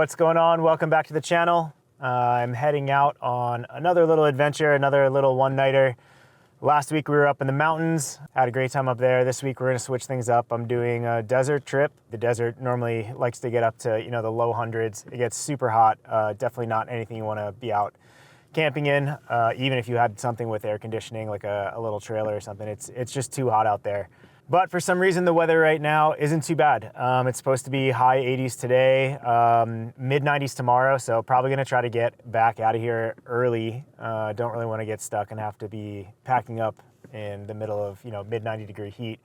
what's going on? Welcome back to the channel. I'm heading out on another little adventure, another little one-nighter. Last week we were up in the mountains, had a great time up there. This week we're gonna switch things up. I'm doing a desert trip. The desert normally likes to get up to, the low hundreds. It gets super hot. Definitely not anything you wanna be out camping in, even if you had something with air conditioning, like a little trailer or something. It's just too hot out there. But for some reason, the weather right now isn't too bad. It's supposed to be high 80s today, mid 90s tomorrow. So probably gonna try to get back out of here early. Don't really wanna get stuck and have to be packing up in the middle of, mid 90-degree heat.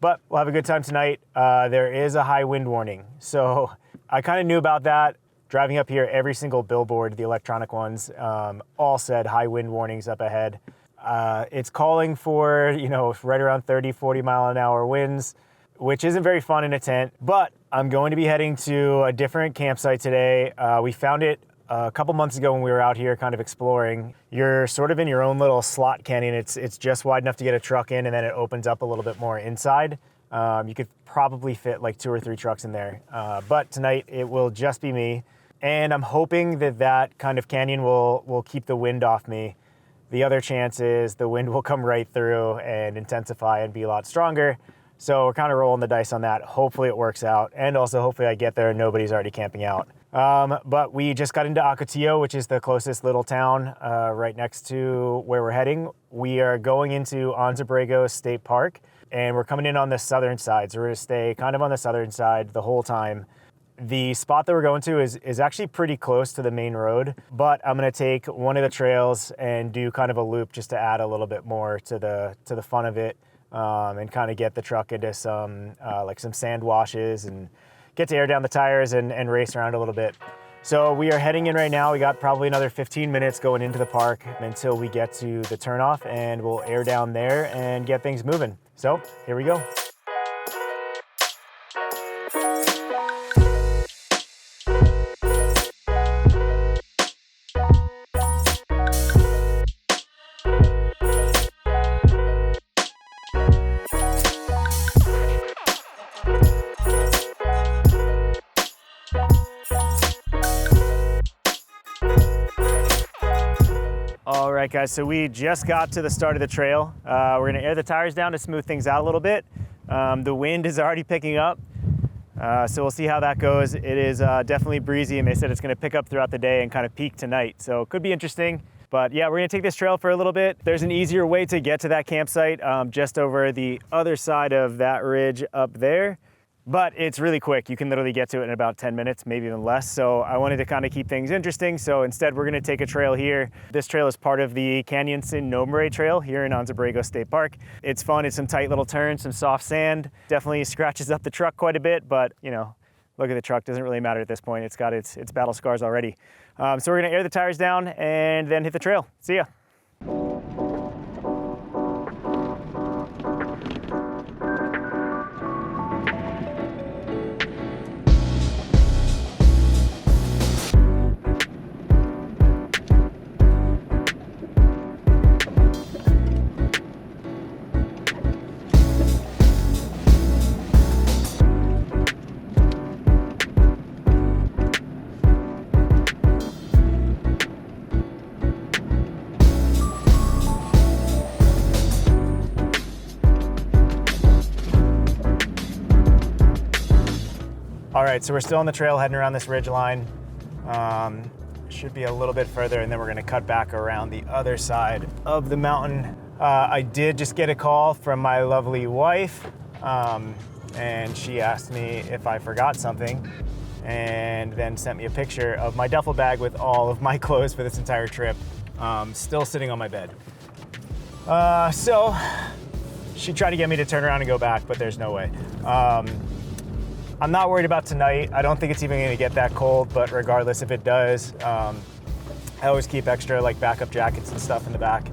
But we'll have a good time tonight. There is a high wind warning. So I kind of knew about that. Driving up here, every single billboard, the electronic ones, all said high wind warnings up ahead. It's calling for, right around 30, 40 mile an hour winds, which isn't very fun in a tent, but I'm going to be heading to a different campsite today. We found it a couple months ago when we were out here kind of exploring. You're sort of in your own little slot canyon. It's just wide enough to get a truck in, and then it opens up a little bit more inside. You could probably fit like 2 or 3 trucks in there. But tonight it will just be me. And I'm hoping that kind of canyon will keep the wind off me. The other chance is the wind will come right through and intensify and be a lot stronger. So we're kind of rolling the dice on that. Hopefully it works out. And also hopefully I get there and nobody's already camping out. But we just got into Ocotillo, which is the closest little town right next to where we're heading. We are going into Anza Borrego State Park, and we're coming in on the southern side. So we're gonna stay kind of on the southern side the whole time. The spot that we're going to is actually pretty close to the main road, but I'm gonna take one of the trails and do kind of a loop just to add a little bit more to the fun of it, and kind of get the truck into some sand washes and get to air down the tires and race around a little bit. So we are heading in right now. We got probably another 15 minutes going into the park until we get to the turnoff, and we'll air down there and get things moving. So here we go. All right, guys, so we just got to the start of the trail. We're gonna air the tires down to smooth things out a little bit. The wind is already picking up, so we'll see how that goes. It is definitely breezy, and they said it's gonna pick up throughout the day and kind of peak tonight, so it could be interesting. But yeah, we're gonna take this trail for a little bit. There's an easier way to get to that campsite just over the other side of that ridge up there. But it's really quick. You can literally get to it in about 10 minutes, maybe even less. So I wanted to kind of keep things interesting. So instead, we're gonna take a trail here. This trail is part of the Canyon Sin Nomadic trail here in Anza Borrego State Park. It's fun, it's some tight little turns, some soft sand. Definitely scratches up the truck quite a bit, but look at the truck, doesn't really matter at this point. It's got its battle scars already. So we're gonna air the tires down and then hit the trail. See ya. All right, so we're still on the trail heading around this ridge line. Should be a little bit further, and then we're gonna cut back around the other side of the mountain. I did just get a call from my lovely wife, and she asked me if I forgot something, and then sent me a picture of my duffel bag with all of my clothes for this entire trip, still sitting on my bed. So she tried to get me to turn around and go back, but there's no way. I'm not worried about tonight. I don't think it's even gonna get that cold, but regardless if it does, I always keep extra backup jackets and stuff in the back.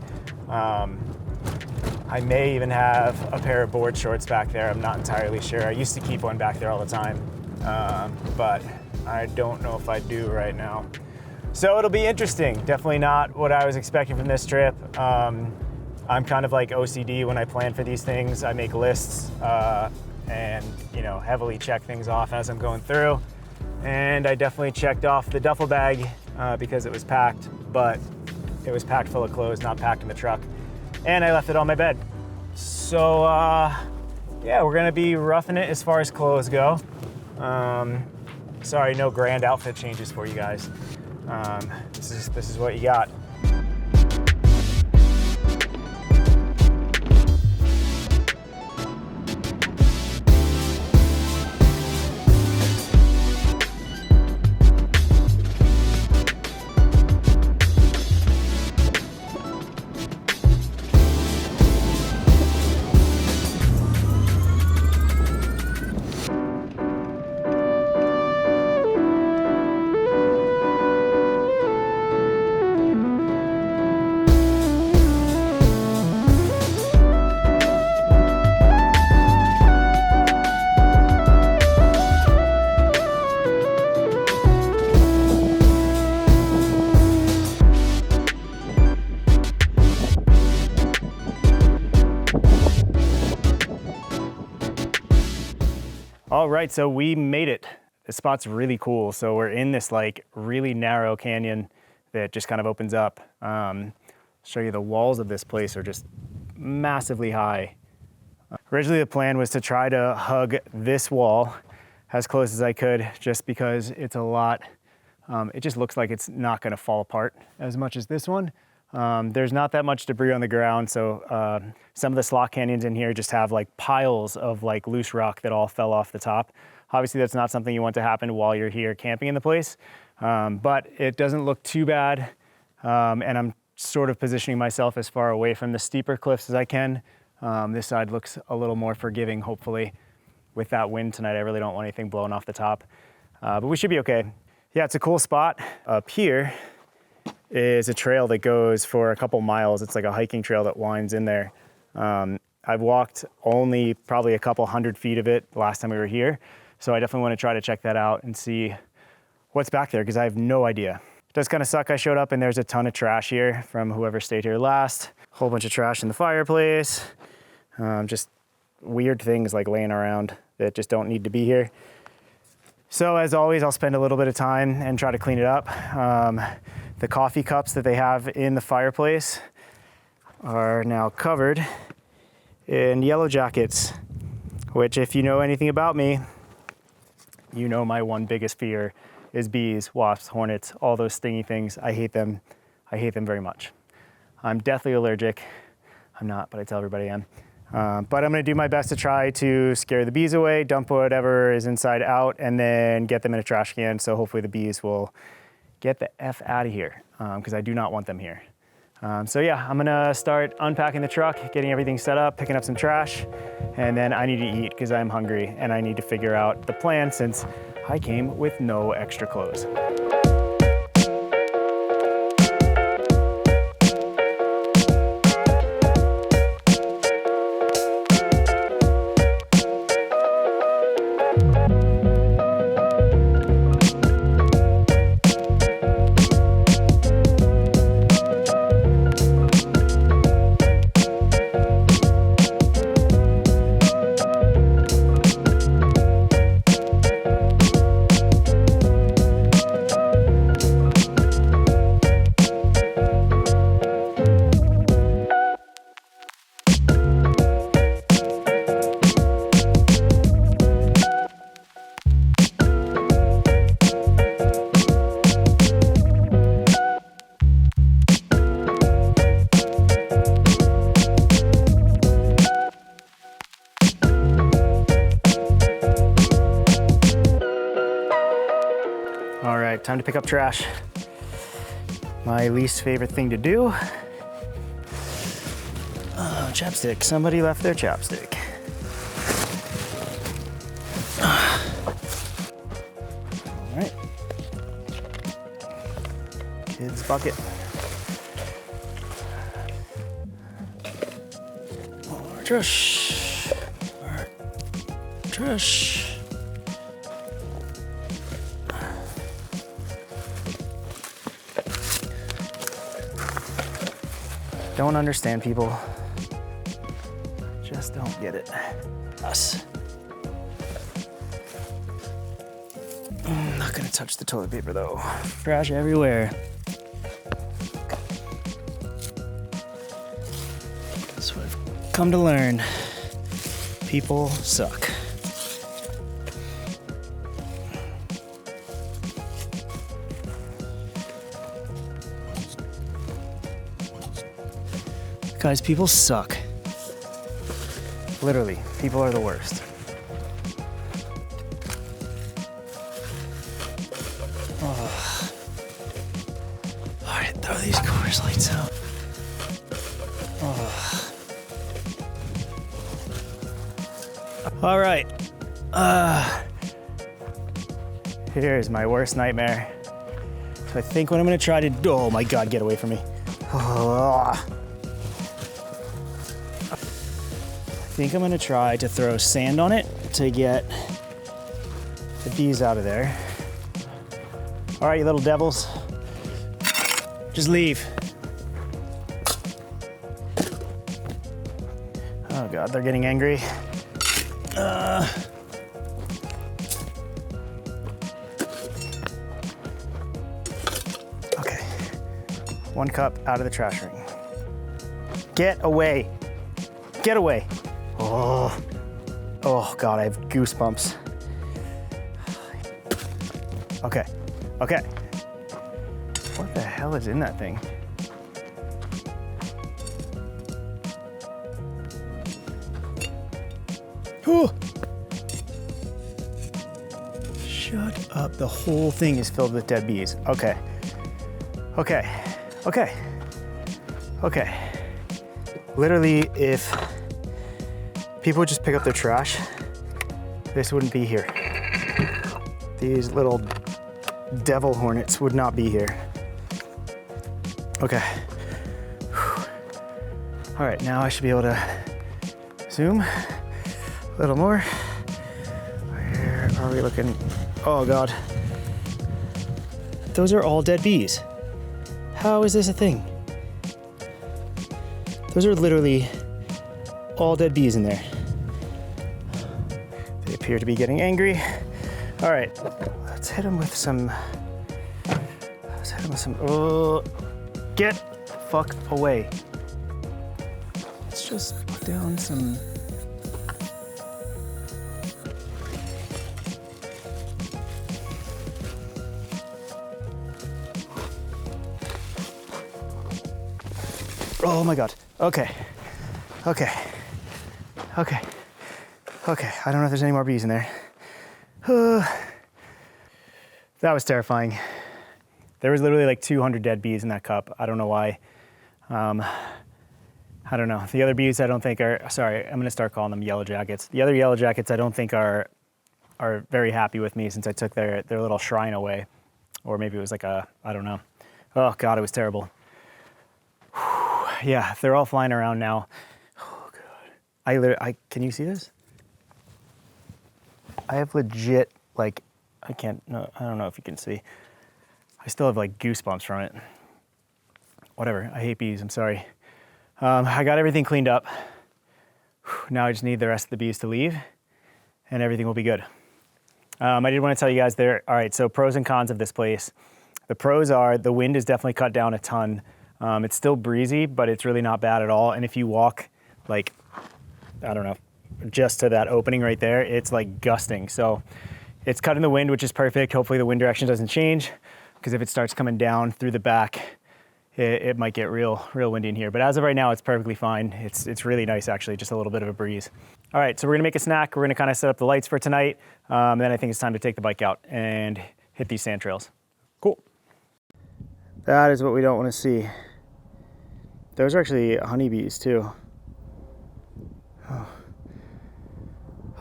I may even have a pair of board shorts back there. I'm not entirely sure. I used to keep one back there all the time, but I don't know if I do right now. So it'll be interesting. Definitely not what I was expecting from this trip. I'm kind of like OCD when I plan for these things. I make lists and heavily check things off as I'm going through. And I definitely checked off the duffel bag because it was packed, but it was packed full of clothes, not packed in the truck. And I left it on my bed. So yeah, we're gonna be roughing it as far as clothes go. Sorry, no grand outfit changes for you guys. This is what you got. All right, so we made it. This spot's really cool. So we're in this like really narrow canyon that just kind of opens up. Show you the walls of this place are just massively high. Originally the plan was to try to hug this wall as close as I could, just because it's a lot. It just looks like it's not gonna fall apart as much as this one. There's not that much debris on the ground, so some of the slot canyons in here just have like piles of like loose rock that all fell off the top. Obviously that's not something you want to happen while you're here camping in the place, but it doesn't look too bad, and I'm sort of positioning myself as far away from the steeper cliffs as I can. This side looks a little more forgiving, hopefully. With that wind tonight, I really don't want anything blowing off the top, but we should be okay. Yeah, it's a cool spot. Up here is a trail that goes for a couple miles. It's like a hiking trail that winds in there. I've walked only probably a couple 100 feet of it last time we were here. So I definitely want to try to check that out and see what's back there, because I have no idea. It does kind of suck I showed up and there's a ton of trash here from whoever stayed here last. A whole bunch of trash in the fireplace. Just weird things like laying around that just don't need to be here. So as always, I'll spend a little bit of time and try to clean it up. The coffee cups that they have in the fireplace are now covered in yellow jackets, which if you know anything about me, you know my one biggest fear is bees, wasps, hornets, all those stingy things. I hate them. I hate them very much. I'm deathly allergic. I'm not, but I tell everybody I am. But I'm gonna do my best to try to scare the bees away, dump whatever is inside out, and then get them in a trash can. So hopefully the bees will get the F out of here, because I do not want them here. So yeah, I'm gonna start unpacking the truck, getting everything set up, picking up some trash, and then I need to eat because I'm hungry and I need to figure out the plan since I came with no extra clothes. Time to pick up trash. My least favorite thing to do. Oh, chapstick. Somebody left their chapstick. All right. Kids bucket. More trash. More trash. Don't understand people. Just don't get it. Us. I'm not gonna touch the toilet paper though. Trash everywhere. That's what I've come to learn. People suck. Guys, people suck. Literally, people are the worst. Oh. All right, throw these Coors Lights out. Oh. All right. Here's my worst nightmare. So I think what I'm gonna try to do, oh my God, get away from me. Oh. I think I'm gonna try to throw sand on it to get the bees out of there. All right, you little devils, just leave. Oh God, they're getting angry. Okay, 1 cup out of the trash ring. Get away, get away. Oh God, I have goosebumps. Okay, okay. What the hell is in that thing? Whew. Shut up, the whole thing is filled with dead bees. Okay, okay, okay, okay. Literally, if people would just pick up their trash, this wouldn't be here. These little devil hornets would not be here. Okay. All right, now I should be able to zoom a little more. Where are we looking? Oh God. Those are all dead bees. How is this a thing? Those are literally all dead bees in there. They appear to be getting angry. All right, let's hit them with some, oh, get the fuck away. Let's just put down some. Oh my God, okay. Okay, okay, okay. I don't know if there's any more bees in there. That was terrifying. There was literally like 200 dead bees in that cup. I don't know why. I don't know. The other bees I don't think are, sorry, I'm gonna start calling them yellow jackets. The other yellow jackets I don't think are very happy with me since I took their little shrine away. Or maybe it was like a, I don't know. Oh God, it was terrible. Yeah, they're all flying around now. Oh God. Can you see this? I have legit, like, I don't know if you can see. I still have like goosebumps from it. Whatever, I hate bees, I'm sorry. I got everything cleaned up. Now I just need the rest of the bees to leave and everything will be good. I did want to tell you guys there, all right, so pros and cons of this place. The pros are the wind is definitely cut down a ton. It's still breezy, but it's really not bad at all. And if you walk like, I don't know, just to that opening right there, it's like gusting. So it's cutting the wind, which is perfect. Hopefully the wind direction doesn't change, because if it starts coming down through the back, it might get real windy in here. But as of right now, it's perfectly fine. It's really nice, actually, just a little bit of a breeze. All right, so we're gonna make a snack. We're gonna kind of set up the lights for tonight. Then I think it's time to take the bike out and hit these sand trails. Cool. That is what we don't want to see. Those are actually honeybees too.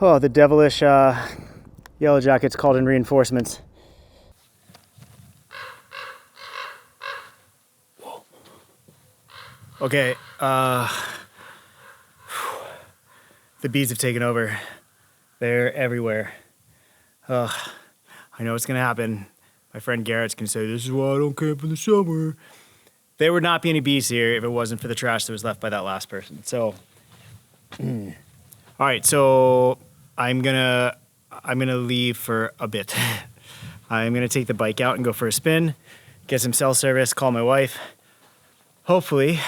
Oh, the devilish yellow jackets called in reinforcements. Whoa. Okay, the bees have taken over. They're everywhere. I know what's gonna happen. My friend Garrett's gonna say, this is why I don't camp in the summer. There would not be any bees here if it wasn't for the trash that was left by that last person. So, all right, so I'm gonna leave for a bit. I'm gonna take the bike out and go for a spin, get some cell service, call my wife. Hopefully,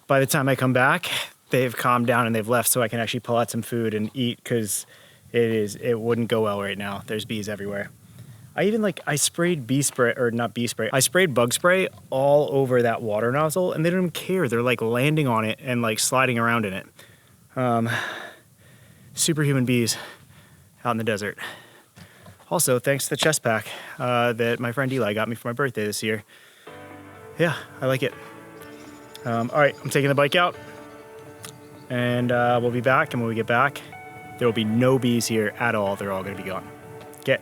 by the time I come back, they've calmed down and they've left so I can actually pull out some food and eat, because it wouldn't go well right now. There's bees everywhere. I sprayed I sprayed bug spray all over that water nozzle, and they don't even care. They're like landing on it and like sliding around in it. Superhuman bees out in the desert. Also, thanks to the chest pack that my friend Eli got me for my birthday this year. Yeah, I like it. All right, I'm taking the bike out, and we'll be back, and when we get back, there will be no bees here at all. They're all gonna be gone. Okay.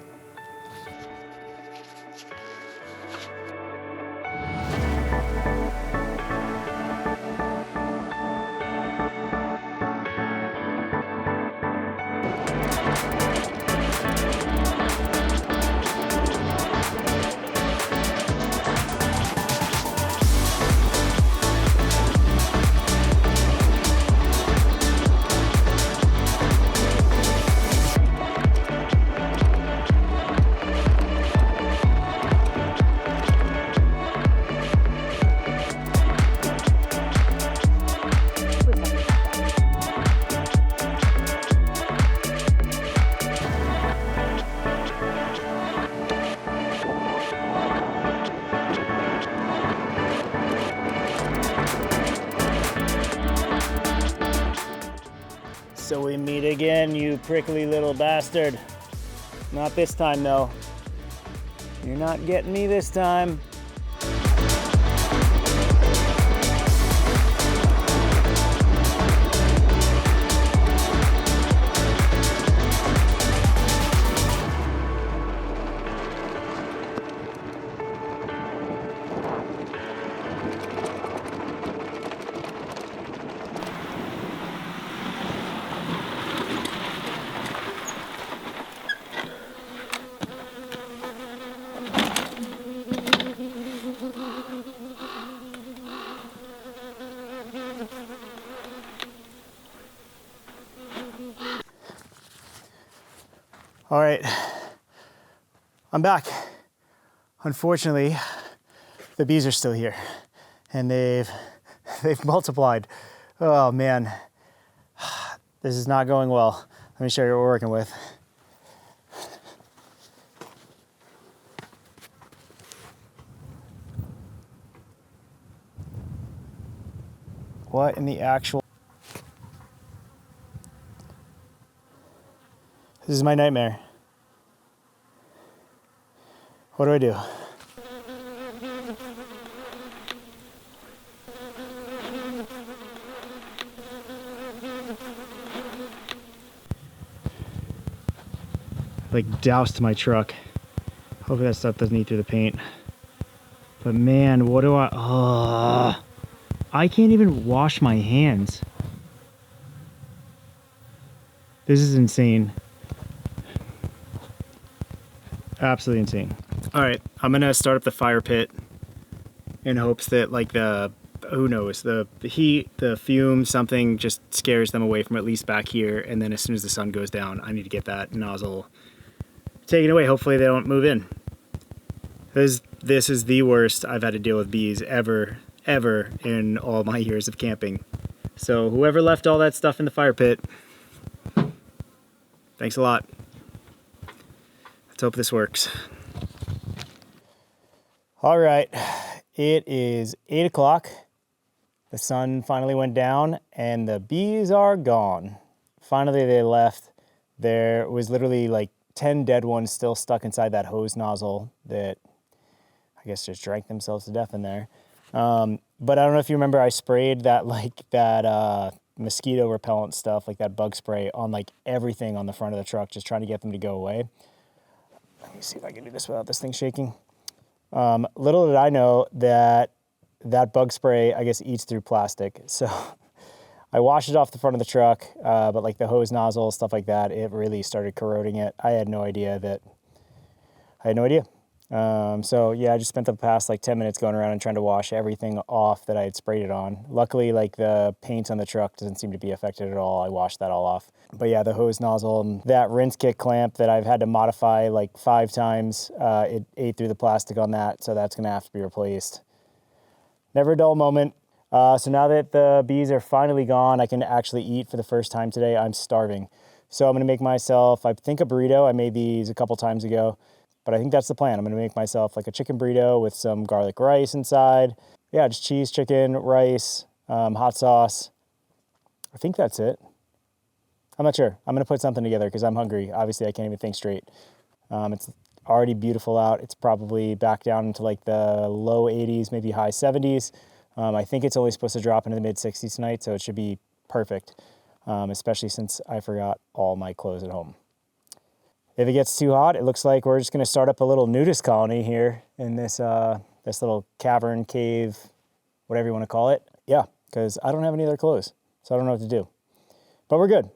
So we meet again, you prickly little bastard. Not this time, though. You're not getting me this time. All right, I'm back. Unfortunately, the bees are still here, and they've multiplied. Oh man, this is not going well. Let me show you what we're working with. What in the actual? This is my nightmare. What do I do? Like doused my truck. Hopefully that stuff doesn't eat through the paint. But man, what do I can't even wash my hands. This is insane. Absolutely insane. All right, I'm gonna start up the fire pit in hopes that like who knows, the heat, the fume, something just scares them away from at least back here. And then as soon as the sun goes down, I need to get that nozzle taken away. Hopefully they don't move in. This is the worst I've had to deal with bees ever in all my years of camping. So whoever left all that stuff in the fire pit, thanks a lot. Let's hope this works. All right, it is 8 o'clock. The sun finally went down and the bees are gone. Finally, they left. There was literally like 10 dead ones still stuck inside that hose nozzle that I guess just drank themselves to death in there. But I don't know if you remember, I sprayed that mosquito repellent stuff, like that bug spray on like everything on the front of the truck, just trying to get them to go away. Let me see if I can do this without this thing shaking. Little did I know that bug spray, I guess, eats through plastic. So I washed it off the front of the truck, but like the hose nozzle, stuff like that, it really started corroding it. I had no idea. So yeah, I just spent the past like 10 minutes going around and trying to wash everything off that I had sprayed it on. Luckily, like the paint on the truck doesn't seem to be affected at all. I washed that all off. But yeah, the hose nozzle and that rinse kit clamp that I've had to modify like 5 times, it ate through the plastic on that, so that's gonna have to be replaced. Never a dull moment. So now that the bees are finally gone, I can actually eat for the first time today. I'm starving. So I'm gonna make myself, I think, a burrito. I made these a couple times ago, but I think that's the plan. I'm gonna make myself like a chicken burrito with some garlic rice inside. Yeah, just cheese, chicken, rice, hot sauce. I think that's it. I'm not sure. I'm gonna put something together because I'm hungry. Obviously, I can't even think straight. It's already beautiful out. It's probably back down into like the low 80s, maybe high 70s. I think it's only supposed to drop into the mid 60s tonight, so it should be perfect, especially since I forgot all my clothes at home. If it gets too hot, it looks like we're just gonna start up a little nudist colony here in this, this little cavern, cave, whatever you wanna call it. Yeah, because I don't have any other clothes, so I don't know what to do. But we're good.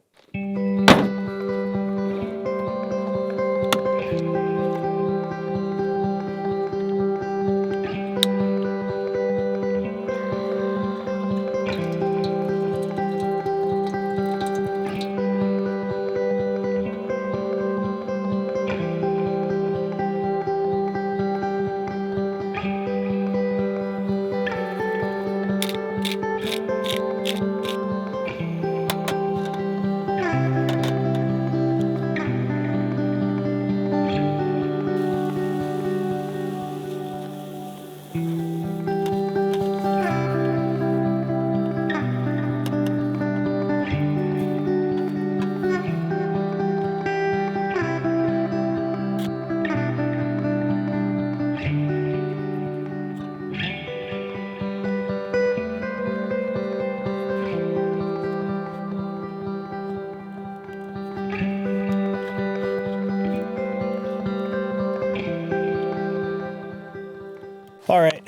All right,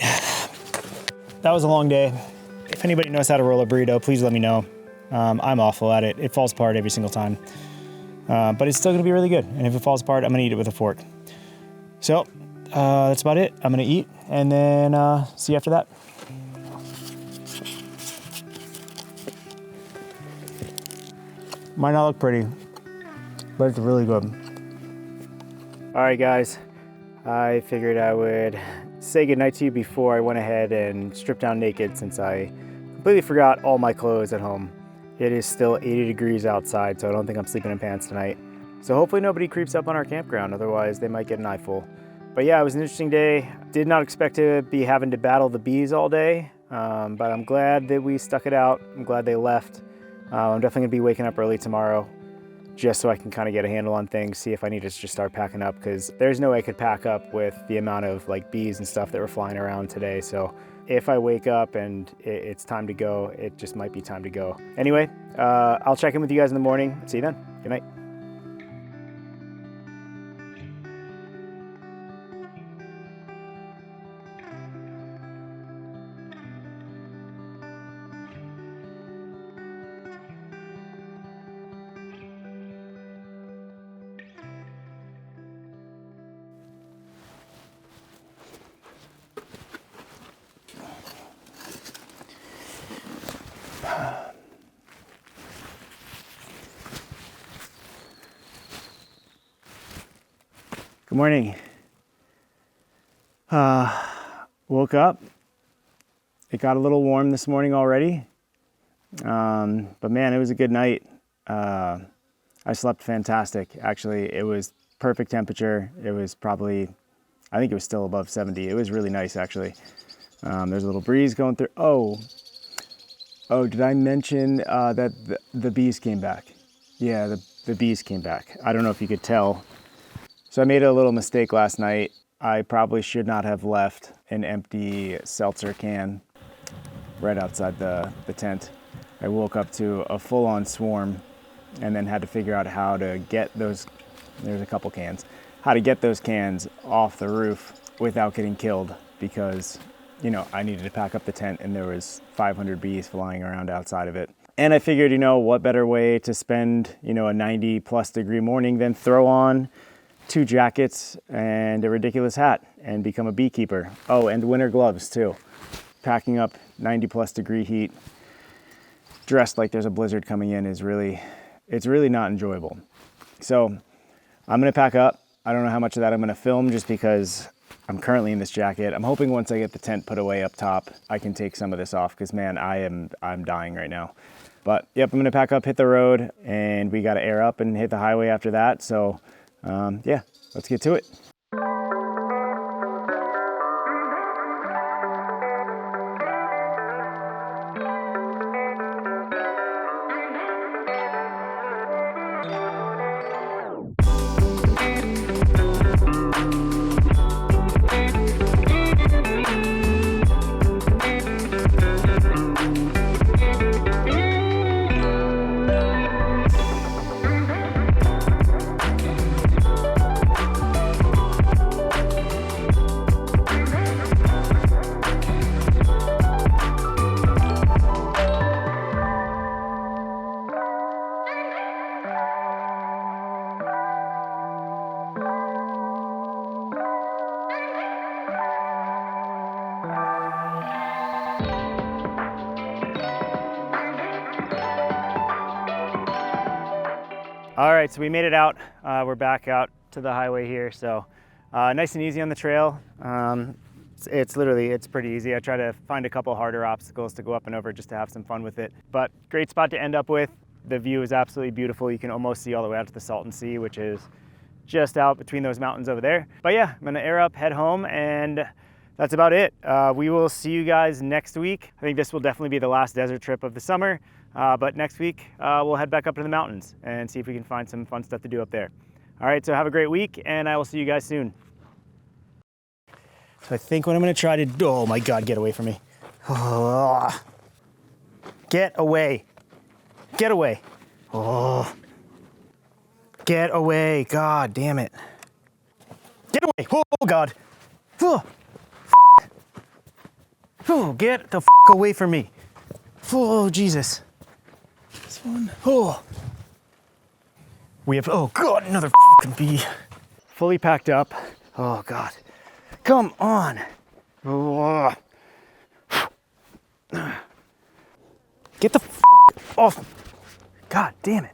that was a long day. If anybody knows how to roll a burrito, please let me know. I'm awful at it. It falls apart every single time, but it's still gonna be really good. And if it falls apart, I'm gonna eat it with a fork. So that's about it. I'm gonna eat and then see you after that. Might not look pretty, but it's really good. All right, guys, I figured I would say goodnight to you before I went ahead and stripped down naked, since I completely forgot all my clothes at home. It is still 80 degrees outside, so I don't think I'm sleeping in pants tonight. So hopefully nobody creeps up on our campground, otherwise they might get an eyeful. But yeah, it was an interesting day. Did not expect to be having to battle the bees all day, but I'm glad that we stuck it out. I'm glad they left. I'm definitely gonna be waking up early tomorrow, just so I can kind of get a handle on things, see if I need to just start packing up, because there's no way I could pack up with the amount of like bees and stuff that were flying around today. So if I wake up and it's time to go, it just might be time to go. Anyway, I'll check in with you guys in the morning. See you then. Good night. Good morning. Woke up. It got a little warm this morning already, but man, it was a good night. I slept fantastic. Actually, it was perfect temperature. It was probably, I think it was still above 70. It was really nice, actually. There's a little breeze going through. Oh, did I mention that the bees came back? Yeah, the bees came back. I don't know if you could tell. So I made a little mistake last night. I probably should not have left an empty seltzer can right outside the tent. I woke up to a full-on swarm and then had to figure out how to get those, there's a couple cans, how to get those cans off the roof without getting killed, because, you know, I needed to pack up the tent and there was 500 bees flying around outside of it. And I figured, you know, what better way to spend, you know, a 90+ degree morning than throw on 2 jackets and a ridiculous hat and become a beekeeper. Oh, and winter gloves too. Packing up 90+ degree heat, dressed like there's a blizzard coming in it's really not enjoyable. So I'm gonna pack up. I don't know how much of that I'm gonna film just because I'm currently in this jacket. I'm hoping once I get the tent put away up top, I can take some of this off because man, I'm dying right now. But yep, I'm gonna pack up, hit the road, and we gotta air up and hit the highway after that. So yeah, let's get to it. All right, so we made it out. We're back out to the highway here. So nice and easy on the trail. It's pretty easy. I try to find a couple harder obstacles to go up and over just to have some fun with it. But great spot to end up with. The view is absolutely beautiful. You can almost see all the way out to the Salton Sea, which is just out between those mountains over there. But yeah, I'm gonna air up, head home, and that's about it. We will see you guys next week. I think this will definitely be the last desert trip of the summer. But next week, we'll head back up to the mountains and see if we can find some fun stuff to do up there. All right, so have a great week, and I will see you guys soon. So I think what I'm gonna try to do, oh my God, get away from me. Oh, get away. Get away. Oh, get away, God damn it. Get away, oh God. Oh, oh, get the f away from me. Oh, Jesus. This one, oh. We have, oh God, another fucking bee. Fully packed up. Oh God. Come on. Oh. Get the f off. God damn it.